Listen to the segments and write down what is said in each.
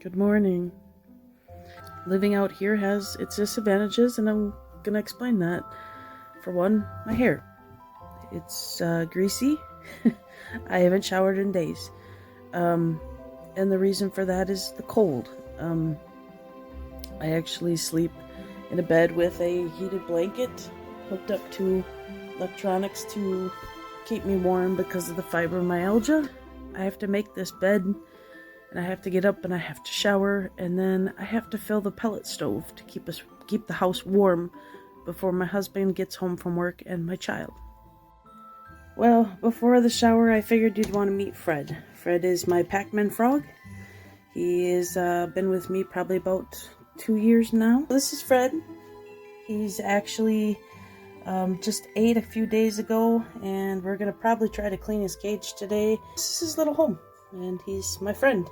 Good morning. Living out here has its disadvantages, and I'm gonna explain that. For one, my hair. It's greasy. I haven't showered in days. And the reason for that is the cold. I actually sleep in a bed with a heated blanket hooked up to electronics to keep me warm because of the fibromyalgia. I have to make this bed, and I have to get up and I have to shower, and then I have to fill the pellet stove to keep the house warm before my husband gets home from work and my child. Well, before the shower, I figured you'd want to meet Fred. Fred is my Pac-Man frog. He has been with me probably about 2 years now. This is Fred. He's actually just ate a few days ago, and we're gonna probably try to clean his cage today. This is his little home, and he's my friend.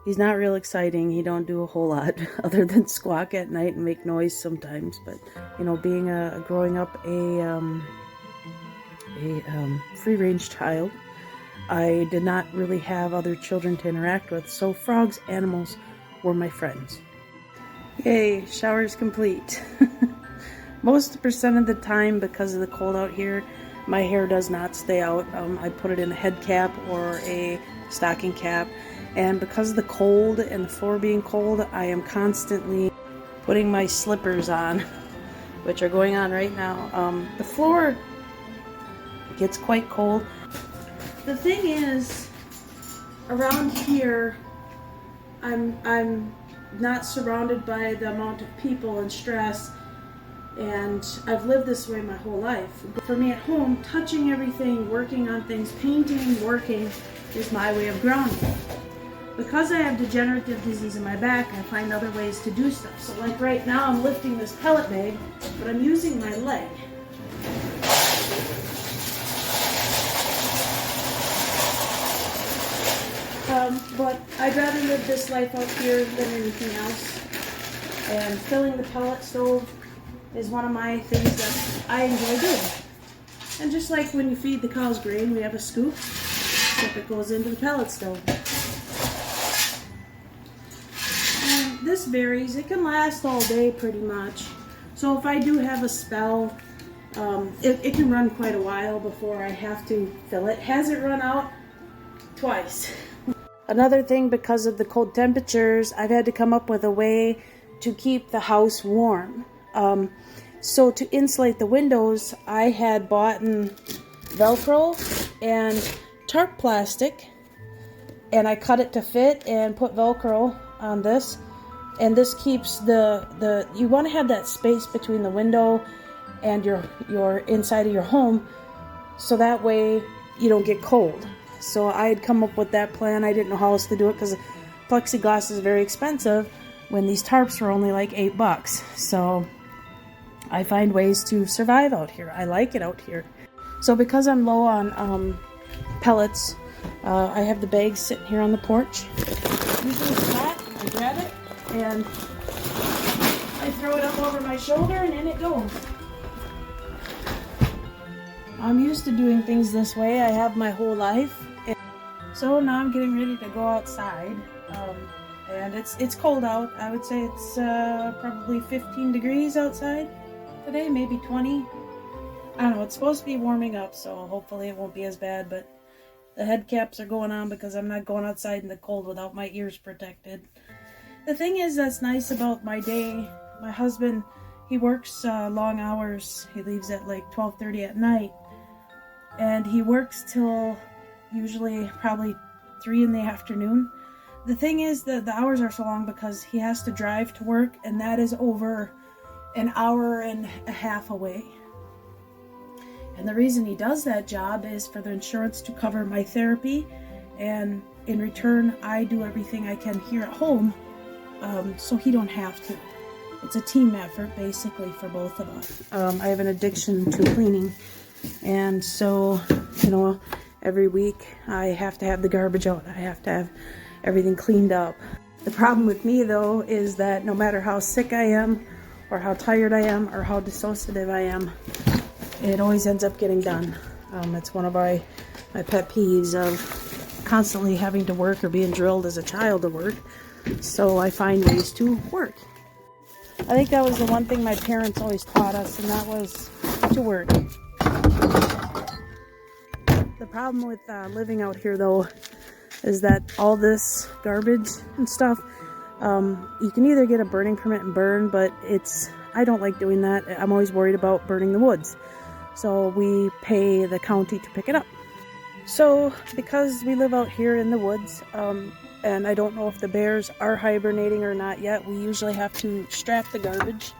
He's not real exciting. He don't do a whole lot other than squawk at night and make noise sometimes. But you know, being growing up a free-range child, I did not really have other children to interact with. So frogs, animals were my friends. Yay! Shower's complete. Most percent of the time, because of the cold out here, my hair does not stay out. I put it in a head cap or a stocking cap. And because of the cold and the floor being cold, I am constantly putting my slippers on, which are going on right now. The floor gets quite cold. The thing is, around here, I'm not surrounded by the amount of people and stress, and I've lived this way my whole life. For me at home, touching everything, working on things, painting, working is my way of grounding. Because I have degenerative disease in my back, I find other ways to do stuff. So like right now, I'm lifting this pellet bag, but I'm using my leg. But I'd rather live this life out here than anything else. And filling the pellet stove is one of my things that I enjoy doing. And just like when you feed the cows grain, we have a scoop, except it goes into the pellet stove. And this varies. It can last all day pretty much. So if I do have a spell, it can run quite a while before I have to fill it. Has it run out? Twice. Another thing, because of the cold temperatures, I've had to come up with a way to keep the house warm. So to insulate the windows, I had bought Velcro and tarp plastic, and I cut it to fit and put Velcro on this, and this keeps you want to have that space between the window and your inside of your home, so that way you don't get cold. So I had come up with that plan. I didn't know how else to do it because plexiglass is very expensive when these tarps are only like $8. So I find ways to survive out here. I like it out here. So because I'm low on pellets, I have the bag sitting here on the porch. Usually it's flat, I grab it, and I throw it up over my shoulder, and in it goes. I'm used to doing things this way. I have my whole life. So now I'm getting ready to go outside. And it's cold out. I would say it's probably 15 degrees outside today, maybe 20. I don't know, it's supposed to be warming up, so hopefully it won't be as bad, but the head caps are going on because I'm not going outside in the cold without my ears protected. The thing is that's nice about my day, my husband, he works long hours. He leaves at like 12:30 at night, and he works till usually probably 3 in the afternoon. The thing is that the hours are so long because he has to drive to work, and that is over an hour and a half away. And the reason he does that job is for the insurance to cover my therapy, and in return I do everything I can here at home, so he don't have to. It's a team effort basically for both of us. I have an addiction to cleaning, and so, you know, every week I have to have the garbage out. I have to have everything cleaned up. The problem with me though is that no matter how sick I am, or how tired I am, or how dissociative I am, it always ends up getting done. It's one of my pet peeves of constantly having to work or being drilled as a child to work. So I find ways to work. I think that was the one thing my parents always taught us, and that was to work. The problem with living out here, though, is that all this garbage and stuff, you can either get a burning permit and burn, but I don't like doing that. I'm always worried about burning the woods. So we pay the county to pick it up. So because we live out here in the woods, and I don't know if the bears are hibernating or not yet, we usually have to strap the garbage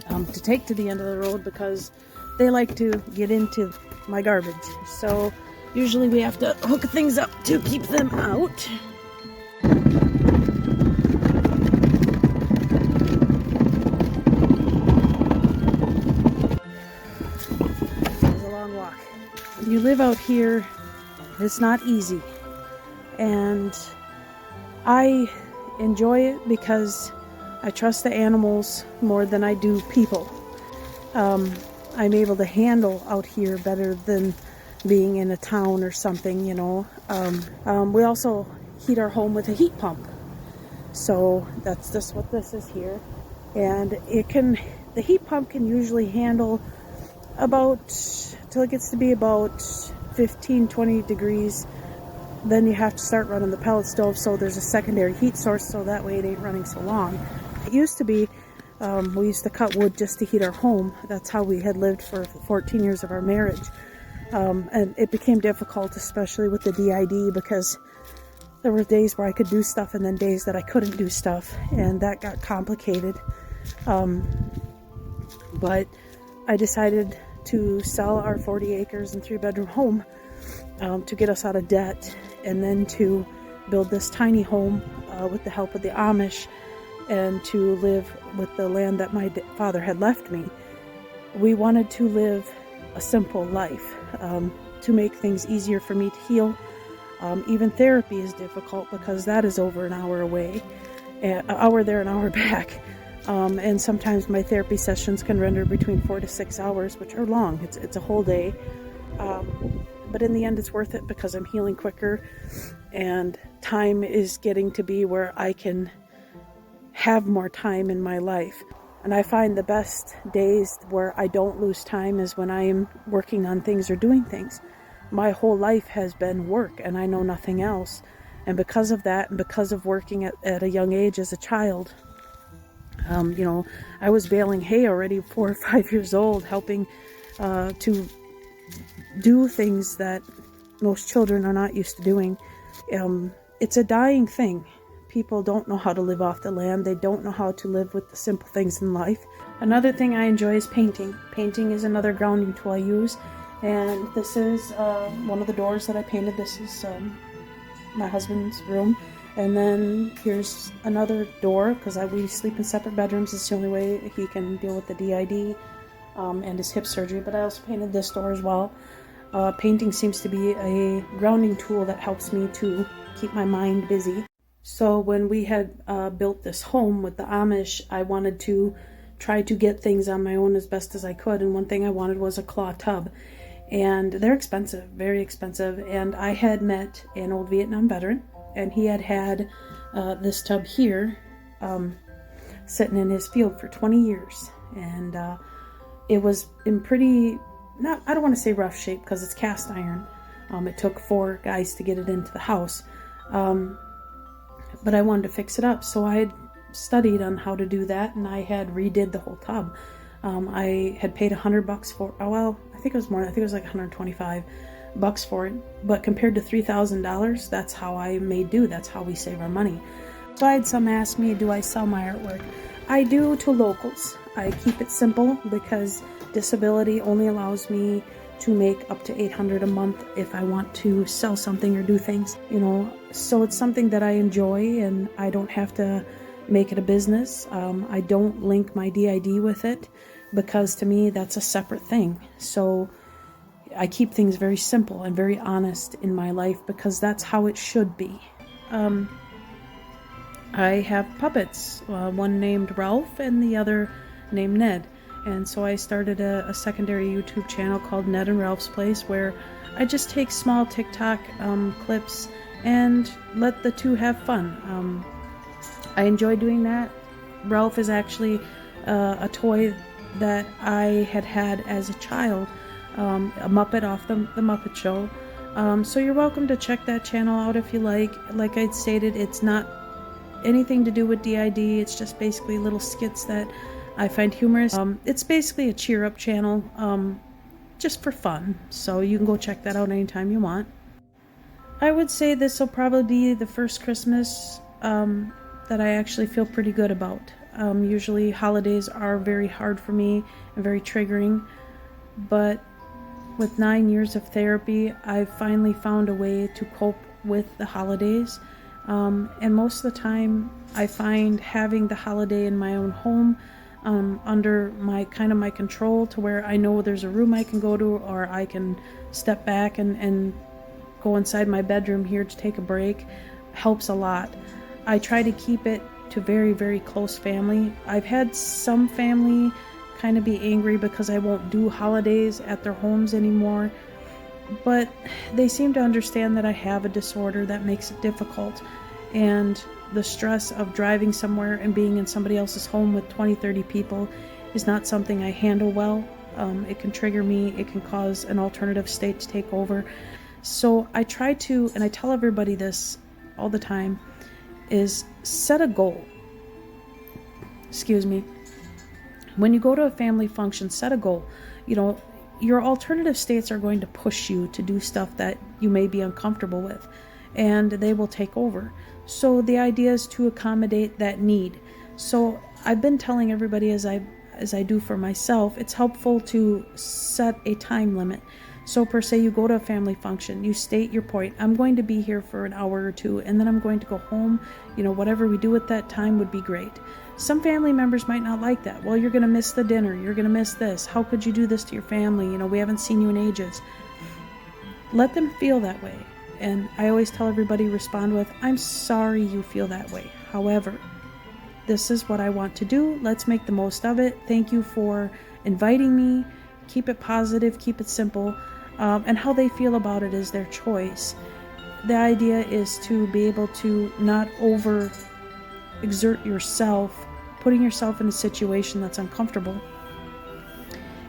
to take to the end of the road because they like to get into my garbage. So usually we have to hook things up to keep them out. It's a long walk. You live out here, it's not easy. And I enjoy it because I trust the animals more than I do people. I'm able to handle out here better than being in a town or something, you know. We also heat our home with a heat pump. So that's just what this is here. And the heat pump can usually handle till it gets to be about 15-20 degrees. Then you have to start running the pellet stove, so there's a secondary heat source, so that way it ain't running so long. It used to be, we used to cut wood just to heat our home. That's how we had lived for 14 years of our marriage. And it became difficult, especially with the DID, because there were days where I could do stuff and then days that I couldn't do stuff, and that got complicated. But I decided to sell our 40 acres and 3-bedroom home to get us out of debt, and then to build this tiny home with the help of the Amish, and to live with the land that my father had left me. We wanted to live a simple life, to make things easier for me to heal. Even therapy is difficult because that is over an hour away, an hour there, an hour back. And sometimes my therapy sessions can render between 4 to 6 hours, which are long. It's a whole day. But in the end, it's worth it because I'm healing quicker, and time is getting to be where I can have more time in my life. And I find the best days where I don't lose time is when I am working on things or doing things. My whole life has been work, and I know nothing else. And because of that, and because of working at a young age as a child, I was baling hay already 4 or 5 years old, helping to do things that most children are not used to doing. It's a dying thing. People don't know how to live off the land. They don't know how to live with the simple things in life. Another thing I enjoy is painting. Painting is another grounding tool I use. And this is one of the doors that I painted. This is my husband's room. And then here's another door, because we sleep in separate bedrooms. It's the only way he can deal with the DID and his hip surgery. But I also painted this door as well. Painting seems to be a grounding tool that helps me to keep my mind busy. So when we had built this home with the Amish, I wanted to try to get things on my own as best as I could. And one thing I wanted was a claw tub. And they're expensive, very expensive. And I had met an old Vietnam veteran, and he had this tub here sitting in his field for 20 years. And it was in pretty, I don't want to say rough shape because it's cast iron. It took 4 guys to get it into the house. But I wanted to fix it up, so I had studied on how to do that, and I had redid the whole tub. I had paid $100 for, I think it was more, I think it was like $125 for it, but compared to $3,000, that's how I made do. That's how we save our money. So I had some ask me, do I sell my artwork? I do to locals. I keep it simple because disability only allows me to make up to $800 a month if I want to sell something or do things, so it's something that I enjoy, and I don't have to make it a business. I don't link my DID with it because to me that's a separate thing. So I keep things very simple and very honest in my life because that's how it should be. I have puppets, one named Ralph and the other named Ned. And so I started a secondary YouTube channel called Ned and Ralph's Place, where I just take small TikTok clips and let the two have fun. I enjoy doing that. Ralph is actually a toy that I had as a child, a Muppet off the Muppet Show. So you're welcome to check that channel out if you like. Like I stated, it's not anything to do with DID. It's just basically little skits that I find humorous. It's basically a cheer up channel, just for fun. So you can go check that out anytime you want. I would say this will probably be the first Christmas that I actually feel pretty good about. Usually holidays are very hard for me and very triggering, but with 9 years of therapy, I've finally found a way to cope with the holidays. And most of the time, I find having the holiday in my own home, under my control, to where I know there's a room I can go to, or I can step back and go inside my bedroom here to take a break, helps a lot. I try to keep it to very, very close family. I've had some family kind of be angry because I won't do holidays at their homes anymore, but they seem to understand that I have a disorder that makes it difficult, and the stress of driving somewhere and being in somebody else's home with 20-30 people is not something I handle well. It can trigger me, it can cause an alternative state to take over. So I try to, and I tell everybody this all the time, is set a goal. Excuse me. When you go to a family function, set a goal. You know, your alternative states are going to push you to do stuff that you may be uncomfortable with, and they will take over. So the idea is to accommodate that need. So I've been telling everybody, as I do for myself, it's helpful to set a time limit. So per se, you go to a family function, you state your point. I'm going to be here for an hour or two, and then I'm going to go home. You know, whatever we do at that time would be great. Some family members might not like that. Well, you're going to miss the dinner. You're going to miss this. How could you do this to your family? You know, we haven't seen you in ages. Let them feel that way. And I always tell everybody, respond with, I'm sorry you feel that way. However, this is what I want to do. Let's make the most of it. Thank you for inviting me. Keep it positive, keep it simple. And how they feel about it is their choice. The idea is to be able to not over exert yourself, putting yourself in a situation that's uncomfortable.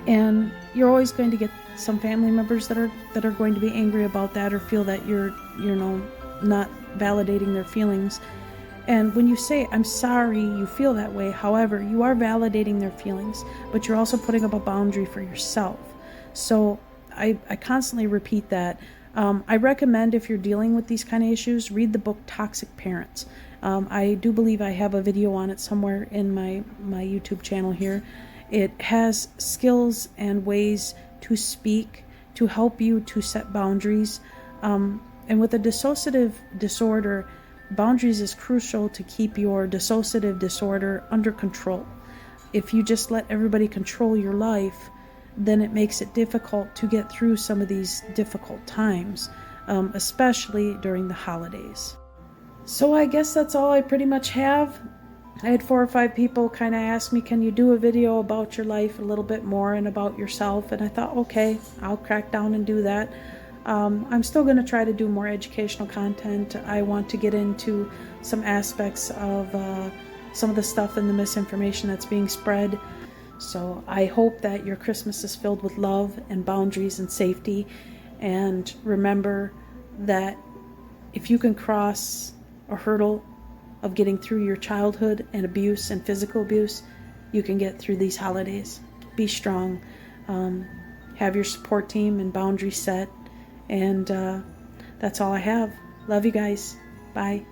And you're always going to get some family members that are going to be angry about that, or feel that you're not validating their feelings. And when you say, I'm sorry you feel that way, however, you are validating their feelings, but you're also putting up a boundary for yourself. So I constantly repeat that. I recommend, if you're dealing with these kind of issues, read the book Toxic Parents. I do believe I have a video on it somewhere in my YouTube channel here. It has skills and ways to speak to help you to set boundaries. And with a dissociative disorder, boundaries is crucial to keep your dissociative disorder under control. If you just let everybody control your life, then it makes it difficult to get through some of these difficult times, especially during the holidays. So I guess that's all I pretty much have. I had 4 or 5 people kind of ask me, can you do a video about your life a little bit more and about yourself? And I thought, okay, I'll crack down and do that. I'm still going to try to do more educational content. I want to get into some aspects of some of the stuff and the misinformation that's being spread. So I hope that your Christmas is filled with love and boundaries and safety. And remember that if you can cross a hurdle of getting through your childhood and abuse and physical abuse, you can get through these holidays. Be strong. Have your support team and boundaries set. And that's all I have. Love you guys. Bye.